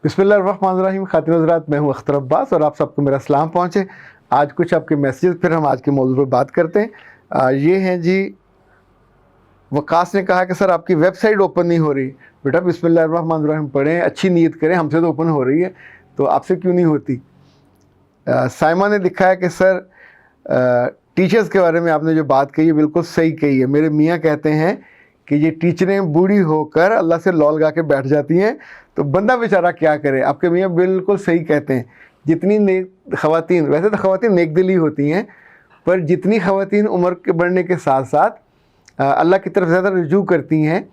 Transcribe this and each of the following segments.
बिस्मिल्लाहिर्रहमानिर्रहीम। खातिन हज़रात, मैं हूं अख्तर अब्बास और आप सबको मेरा सलाम पहुंचे। आज कुछ आपके मैसेजेस, फिर हम आज के मौजू पर बात करते हैं। ये हैं जी, वकास ने कहा कि सर आपकी वेबसाइट ओपन नहीं हो रही। बेटा बिस्मिल्लाहिर्रहमानिर्रहीम पढ़ें, अच्छी नीयत करें, हमसे तो ओपन हो रही है, तो आपसे क्यों नहीं होती। साइमा ने लिखा है कि सर टीचर्स के बारे में आपने जो बात कही है बिल्कुल सही कही है। मेरे मियाँ कहते हैं कि ये टीचरें बूढ़ी होकर अल्लाह से लौल गा के बैठ जाती हैं, तो बंदा बेचारा क्या करे। आपके मियाँ बिल्कुल सही कहते हैं। जितनी नेक ख़वातीन, वैसे तो ख़वातीन नेक दिली होती हैं, पर जितनी ख़वातीन उम्र के बढ़ने के साथ साथ अल्लाह की तरफ ज़्यादा रुजू करती हैं,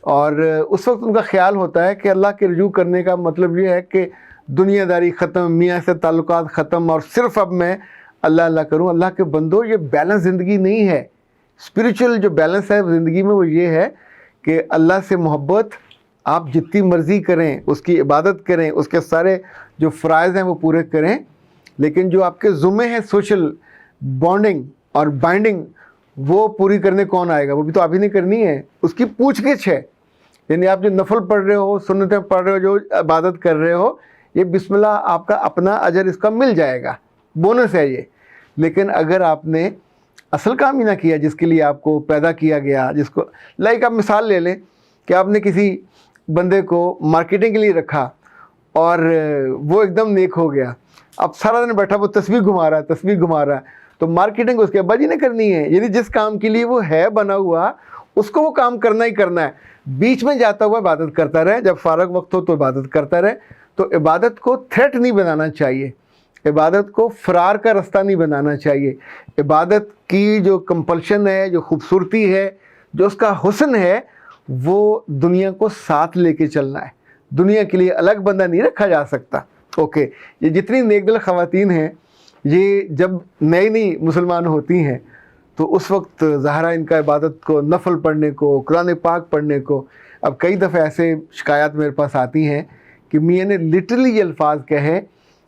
और उस वक्त उनका ख़्याल होता है कि अल्लाह के रुजू करने का मतलब ये है कि दुनियादारी ख़त्म, मियाँ से ताल्लुकात ख़त्म, और सिर्फ़ अब मैं अल्लाह अल्लाह करूँ। अल्लाह के बंदो, ये बैलेंस ज़िंदगी नहीं है। स्पिरिचुअल जो बैलेंस है ज़िंदगी में वो ये है कि अल्लाह से मोहब्बत आप जितनी मर्ज़ी करें, उसकी इबादत करें, उसके सारे जो फ़राइज़ हैं वो पूरे करें, लेकिन जो आपके ज़ुम्मे हैं सोशल बॉन्डिंग और बाइंडिंग, वो पूरी करने कौन आएगा? वो भी तो आप ही ने करनी है। उसकी पूछ-गिछ है। यानी आप जो नफल पढ़ रहे हो, सुन्नतें पढ़ रहे हो, जो इबादत कर रहे हो, ये बिस्मिल्लाह आपका अपना अजर इसका मिल जाएगा, बोनस है ये। लेकिन अगर आपने असल काम ही ना किया जिसके लिए आपको पैदा किया गया, जिसको लाइक आप मिसाल ले लें कि आपने किसी बंदे को मार्केटिंग के लिए रखा और वो एकदम नेक हो गया। अब सारा दिन बैठा वो तस्वीर घुमा रहा है, तो मार्केटिंग उसके अब्बा जी ने करनी है। यानी जिस काम के लिए वो है बना हुआ, उसको वो काम करना ही करना है। बीच में जाता हुआ इबादत करता रहे, जब फारग वक्त हो तो इबादत करता रहे। तो इबादत को थ्रेट नहीं बनाना चाहिए, इबादत को फ़रार का रास्ता नहीं बनाना चाहिए। इबादत की जो कंपल्शन है, जो खूबसूरती है, जो उसका हुस्न है, वो दुनिया को साथ लेके चलना है। दुनिया के लिए अलग बंदा नहीं रखा जा सकता। ओके, ये जितनी नेकदिल ख़वातीन हैं, ये जब नई नई मुसलमान होती हैं तो उस वक्त ज़ाहरा इनका इबादत को, नफल पढ़ने को, कुरान पाक पढ़ने को, अब कई दफ़े ऐसे शिकायत मेरे पास आती हैं कि मियाँ ने लिटरली ये अल्फाज कहे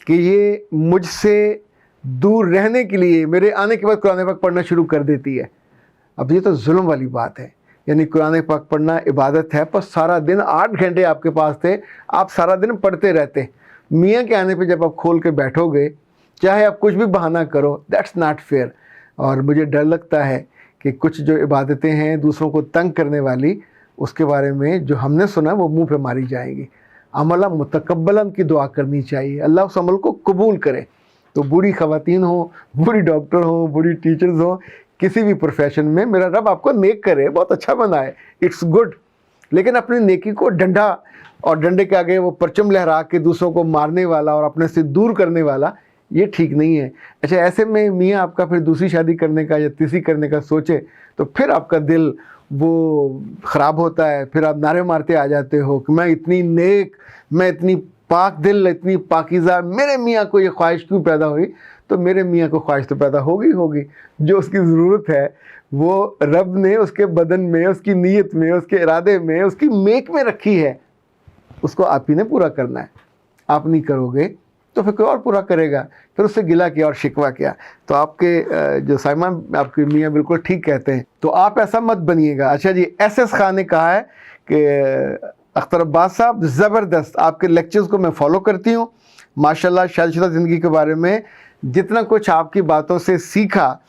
कि ये मुझसे दूर रहने के लिए मेरे आने के बाद कुरान पाक पढ़ना शुरू कर देती है। अब ये तो जुल्म वाली बात है। यानी कुरान पाक पढ़ना इबादत है, पर सारा दिन 8 घंटे आपके पास थे, आप सारा दिन पढ़ते रहते। मियाँ के आने पे जब आप खोल के बैठोगे, चाहे आप कुछ भी बहाना करो, दैट्स नॉट फेयर। और मुझे डर लगता है कि कुछ जो इबादतें हैं दूसरों को तंग करने वाली, उसके बारे में जो हमने सुना वो मुँह पे मारी जाएंगी। अमला मुतकब्बलन की दुआ करनी चाहिए, अल्लाह उस अमल को कबूल करे। तो बूढ़ी ख़वातीन हो, बूढ़ी डॉक्टर हो, बूढ़ी टीचर्स हो, किसी भी प्रोफेशन में, मेरा रब आपको नेक करे, बहुत अच्छा बनाए, इट्स गुड। लेकिन अपनी नेकी को डंडा, और डंडे के आगे वो परचम लहरा के दूसरों को मारने वाला और अपने से दूर करने वाला, ये ठीक नहीं है। अच्छा, ऐसे में मियाँ आपका फिर दूसरी शादी करने का या तीसरी करने का सोचे तो फिर आपका दिल वो ख़राब होता है। फिर आप नारे मारते आ जाते हो कि मैं इतनी नेक, मैं इतनी पाक दिल, इतनी पाकीज़ा, मेरे मियाँ को ये ख्वाहिश क्यों पैदा हुई? तो मेरे मियाँ को ख्वाहिश तो पैदा होगी। जो उसकी ज़रूरत है वो रब ने उसके बदन में, उसकी नीयत में, उसके इरादे में, उसकी मेक में रखी है। उसको आप ही ने पूरा करना है। आप नहीं करोगे तो फिर कोई और पूरा करेगा, फिर उससे गिला किया और शिकवा किया। तो आपके जो साइमा, आपके मियाँ बिल्कुल ठीक कहते हैं, तो आप ऐसा मत बनिएगा। अच्छा जी, SS खान ने कहा है कि अख्तर अब्बास साहब ज़बरदस्त, आपके लेक्चर्स को मैं फ़ॉलो करती हूँ माशाल्लाह। शादीशुदा ज़िंदगी के बारे में जितना कुछ आपकी बातों से सीखा,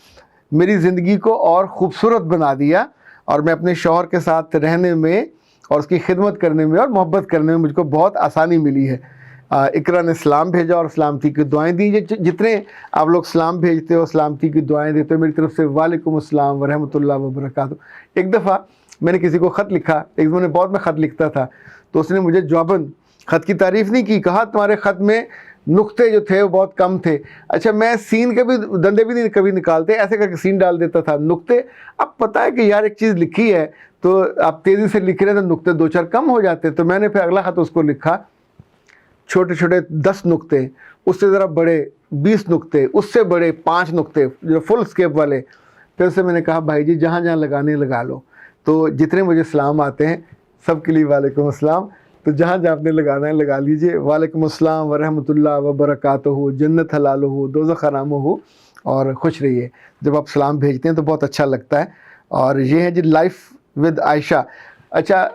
मेरी ज़िंदगी को और ख़ूबसूरत बना दिया, और मैं अपने शौहर के साथ रहने में और उसकी खिदमत करने में और मोहब्बत करने में मुझको बहुत आसानी मिली है। इकरा ने सलाम भेजा और सलामती की दुआएं दी। जितने आप लोग सलाम भेजते हो, सलामती की दुआएं देते हो, मेरी तरफ से वालेकुम अस्सलाम व रहमतुल्लाह व बरकातहू। एक दफ़ा मैंने किसी को ख़त लिखा, एक ज़माने बहुत मैं ख़त लिखता था, तो उसने मुझे जवाबन ख़त की तारीफ़ नहीं की, कहा तुम्हारे ख़त में नुक्ते जो थे वो बहुत कम थे। अच्छा, मैं सीन के भी दंदे भी नहीं कभी निकालते, ऐसे करके सीन डाल देता था, नुक्ते। अब पता है कि यार एक चीज़ लिखी है तो आप तेज़ी से लिख रहे हैं तो नुक्ते 2-4 कम हो जाते। तो मैंने फिर अगला ख़त उसको लिखा, छोटे छोटे 10 नुक्ते, उससे ज़रा बड़े 20 नुक्ते, उससे बड़े 5 नुक्ते, जो फुल स्केप वाले। फिर से मैंने कहा भाई जी जहाँ जहाँ लगाने लगा लो। तो जितने मुझे सलाम आते हैं सब के लिए वालेकुम अस्सलाम। तो जहाँ जहाँ आपने लगाना है लगा लीजिए। वालेकुम अस्सलाम व रहमतुल्लाह व बरकातहू, जन्नत हलाल हो, दोज़ख हराम हो, और खुश रहिए। जब आप सलाम भेजते हैं तो बहुत अच्छा लगता है। और ये है जी लाइफ विद आयशा। अच्छा,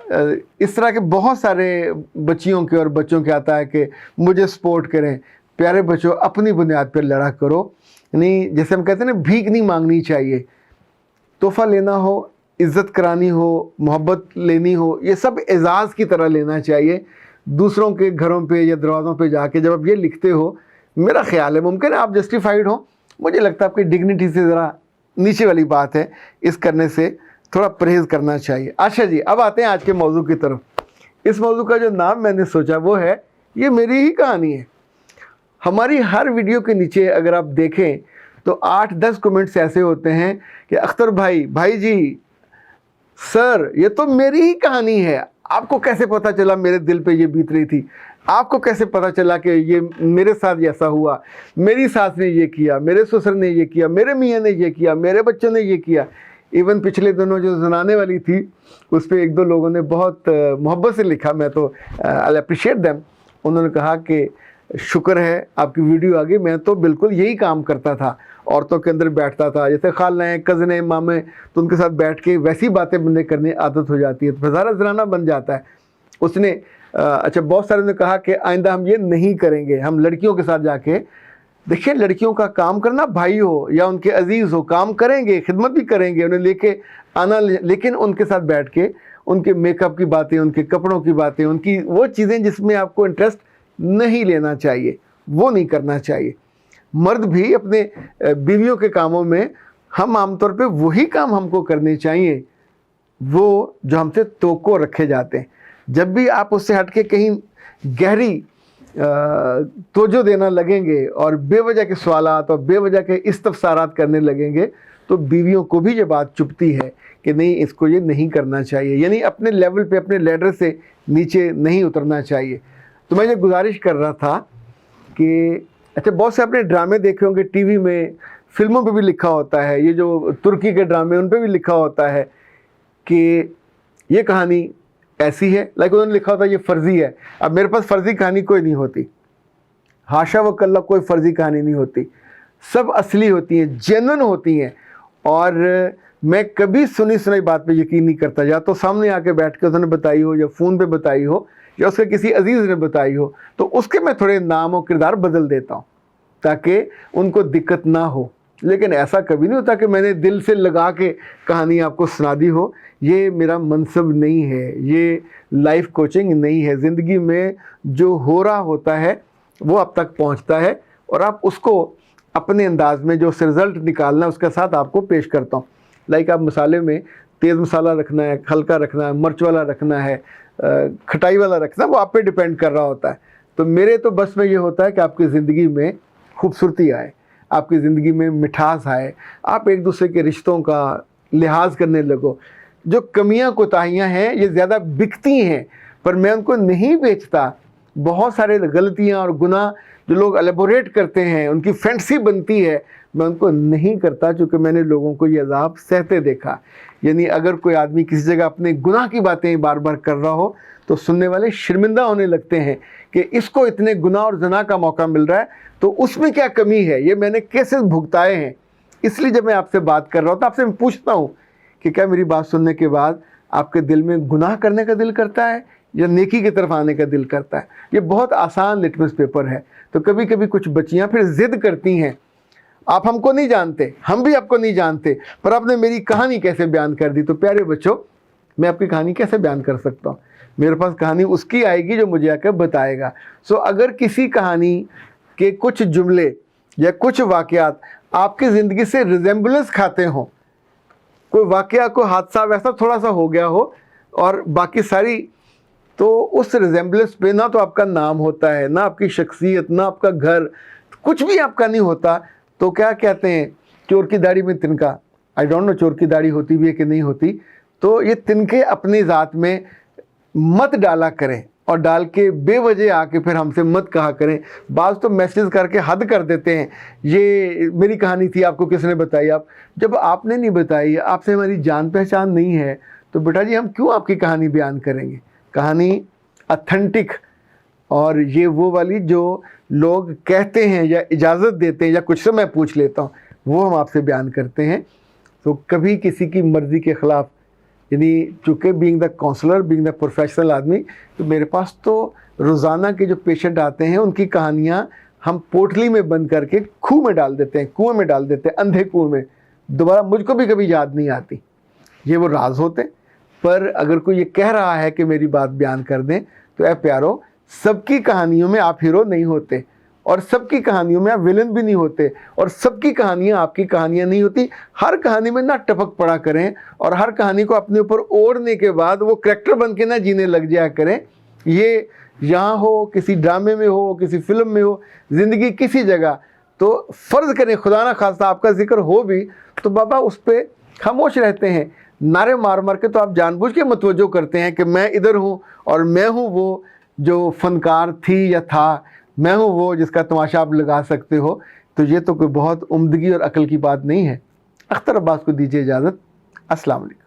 इस तरह के बहुत सारे बच्चियों के और बच्चों के आता है कि मुझे सपोर्ट करें। प्यारे बच्चों, अपनी बुनियाद पर लड़ा करो। यानी जैसे हम कहते हैं ना, भीख नहीं मांगनी चाहिए। तोहफा लेना हो, इज़्ज़त करानी हो, मोहब्बत लेनी हो, ये सब एजाज़ की तरह लेना चाहिए। दूसरों के घरों पे या दरवाज़ों पे जाके जब आप ये लिखते हो, मेरा ख्याल है मुमकिन है आप जस्टिफाइड हो, मुझे लगता है आपकी डिग्निटी से ज़रा नीचे वाली बात है, इस करने से थोड़ा परहेज़ करना चाहिए। अच्छा जी, अब आते हैं आज के मौजू की तरफ। इस मौजू का जो नाम मैंने सोचा वो है, ये मेरी ही कहानी है। हमारी हर वीडियो के नीचे अगर आप देखें तो 8-10 कमेंट्स ऐसे होते हैं कि अख्तर भाई जी, सर ये तो मेरी ही कहानी है, आपको कैसे पता चला मेरे दिल पे ये बीत रही थी? आपको कैसे पता चला कि ये मेरे साथ ऐसा हुआ? मेरी सास ने ये किया, मेरे ससुर ने ये किया, मेरे मियाँ ने ये किया, मेरे बच्चों ने ये किया। इवन पिछले दिनों जो जनाने वाली थी, उस पर 1-2 लोगों ने बहुत मोहब्बत से लिखा, मैं तो आई अप्रिशिएट देम। उन्होंने कहा कि शुक्र है आपकी वीडियो आ गई, मैं तो बिल्कुल यही काम करता था, औरतों के अंदर बैठता था, जैसे खालाएँ, कज़नें, मामे, तो उनके साथ बैठ के वैसी बातें बंदे करने आदत हो जाती है, तो फज़ारा ज़राना बन जाता है। उसने अच्छा, बहुत सारे ने कहा कि आइंदा हम ये नहीं करेंगे, हम लड़कियों के साथ जाके, देखिए लड़कियों का काम करना, भाई हो या उनके अजीज़ हो, काम करेंगे, खिदमत भी करेंगे, उन्हें लेके आना, लेकिन उनके साथ बैठ के उनके मेकअप की बातें, उनके कपड़ों की बातें, उनकी वो चीज़ें जिसमें आपको इंटरेस्ट नहीं लेना चाहिए, वो नहीं करना चाहिए। मर्द भी अपने बीवियों के कामों में, हम आमतौर पे वही काम हमको करने चाहिए वो जो हमसे तोको रखे जाते हैं। जब भी आप उससे हट के कहीं गहरी तवज्जो देना लगेंगे और बेवजह के सवालात और बेवजह के इस्तफसारात करने लगेंगे, तो बीवियों को भी ये बात चुभती है कि नहीं, इसको ये नहीं करना चाहिए। यानी अपने लेवल पे, अपने लैडर से नीचे नहीं उतरना चाहिए। तो मैं ये गुजारिश कर रहा था कि अच्छा, बहुत से आपने ड्रामे देखे होंगे टीवी में, फिल्मों पे भी लिखा होता है, ये जो तुर्की के ड्रामे उन पे भी लिखा होता है कि ये कहानी ऐसी है, लाइक उन्होंने लिखा होता है ये फ़र्ज़ी है। अब मेरे पास फ़र्ज़ी कहानी कोई नहीं होती, हाशा व कल्ला, कोई फ़र्ज़ी कहानी नहीं होती, सब असली होती हैं, जेन्युइन होती हैं। और मैं कभी सुनी सुनाई बात पे यकीन नहीं करता, या तो सामने आके बैठ के उन्होंने बताई हो, या फ़ोन पे बताई हो, या उसके किसी अजीज़ ने बताई हो, तो उसके मैं थोड़े नाम और किरदार बदल देता हूँ ताकि उनको दिक्कत ना हो। लेकिन ऐसा कभी नहीं होता कि मैंने दिल से लगा के कहानी आपको सुना दी हो। ये मेरा मनसब नहीं है, ये लाइफ कोचिंग नहीं है। ज़िंदगी में जो हो रहा होता है वो आप तक पहुंचता है, और आप उसको अपने अंदाज में जो रिज़ल्ट निकालना है उसके साथ आपको पेश करता हूँ। लाइक आप मसाले में तेज़ मसाला रखना है, हल्का रखना है, मिर्च वाला रखना है, खटाई वाला रखना है, वो आप पे डिपेंड कर रहा होता है। तो मेरे तो बस में ये होता है कि आपकी ज़िंदगी में खूबसूरती आए, आपकी ज़िंदगी में मिठास आए, आप एक दूसरे के रिश्तों का लिहाज करने लगो। जो कमियां कोताहियां हैं ये ज़्यादा बिकती हैं, पर मैं उनको नहीं बेचता। बहुत सारे गलतियां और गुनाह जो लोग एलेबोरेट करते हैं, उनकी फैंटेसी बनती है, मैं उनको नहीं करता, क्योंकि मैंने लोगों को ये अज़ाब सहते देखा। यानी अगर कोई आदमी किसी जगह अपने गुनाह की बातें बार बार कर रहा हो, तो सुनने वाले शर्मिंदा होने लगते हैं कि इसको इतने गुनाह और ज़ना का मौका मिल रहा है, तो उसमें क्या कमी है, ये मैंने कैसे भुगताए हैं। इसलिए जब मैं आपसे बात कर रहा हूँ तो आपसे मैं पूछता हूँ कि क्या मेरी बात सुनने के बाद आपके दिल में गुनाह करने का दिल करता है या नेकी की तरफ आने का दिल करता है? ये बहुत आसान लिटमस पेपर है। तो कभी कभी कुछ बच्चियाँ फिर ज़िद करती हैं, आप हमको नहीं जानते, हम भी आपको नहीं जानते, पर आपने मेरी कहानी कैसे बयान कर दी। तो प्यारे बच्चों, मैं आपकी कहानी कैसे बयान कर सकता हूँ? मेरे पास कहानी उसकी आएगी जो मुझे आकर बताएगा। सो अगर किसी कहानी के कुछ जुमले या कुछ वाक़यात आपकी ज़िंदगी से रिजेम्बलेंस खाते हों, कोई वाक़या, कोई हादसा वैसा थोड़ा सा हो गया हो और बाकी सारी, तो उस रिजेम्बलेंस पे ना तो आपका नाम होता है, ना आपकी शख्सियत, ना आपका घर, कुछ भी आपका नहीं होता। तो क्या कहते हैं, चोर की दाढ़ी में तिनका। आई डोंट नो चोर की दाढ़ी होती भी है कि नहीं होती। तो ये तिनके अपनी ज़ात में मत डाला करें, और डाल के बेवजह आके फिर हमसे मत कहा करें। बाज़ तो मैसेज करके हद कर देते हैं, ये मेरी कहानी थी, आपको किसने बताई? आप, जब आपने नहीं बताई, आपसे हमारी जान पहचान नहीं है, तो बेटा जी हम क्यों आपकी कहानी बयान करेंगे? कहानी ऑथेंटिक, और ये वो वाली जो लोग कहते हैं या इजाज़त देते हैं या कुछ से मैं पूछ लेता हूँ, वो हम आपसे बयान करते हैं। तो कभी किसी की मर्ज़ी के ख़िलाफ़ یعنی چونکہ being the counsellor, being the professional آدمی، تو میرے پاس تو روزانہ کے جو پیشنٹ آتے ہیں ان کی کہانیاں ہم پوٹلی میں بند کر کے کنویں میں ڈال دیتے ہیں، کنویں میں ڈال دیتے ہیں، اندھے کنویں میں، دوبارہ مجھ کو بھی کبھی یاد نہیں آتی. یہ وہ راز ہوتے. پر اگر کوئی یہ کہہ رہا ہے کہ میری بات بیان کر دیں، تو اے پیارو، سب کی کہانیوں میں آپ ہیرو نہیں ہوتے، اور سب کی کہانیوں میں آپ ویلن بھی نہیں ہوتے، اور سب کی کہانیاں آپ کی کہانیاں نہیں ہوتی. ہر کہانی میں نہ ٹپک پڑا کریں، اور ہر کہانی کو اپنے اوپر اوڑھنے کے بعد وہ کریکٹر بن کے نہ جینے لگ جایا کریں. یہ یہاں ہو، کسی ڈرامے میں ہو، کسی فلم میں ہو، زندگی کسی جگہ، تو فرض کریں خدا نہ خواستہ آپ کا ذکر ہو بھی، تو بابا اس پہ خاموش رہتے ہیں. نعرے مار مار کے تو آپ جان بوجھ کے متوجہ کرتے ہیں کہ میں ادھر ہوں، اور میں ہوں وہ جو فنکار تھی یا تھا، میں ہوں وہ جس کا تماشا آپ لگا سکتے ہو. تو یہ تو کوئی بہت عمدگی اور عقل کی بات نہیں ہے. اختر عباس کو دیجیے اجازت. السلام علیکم.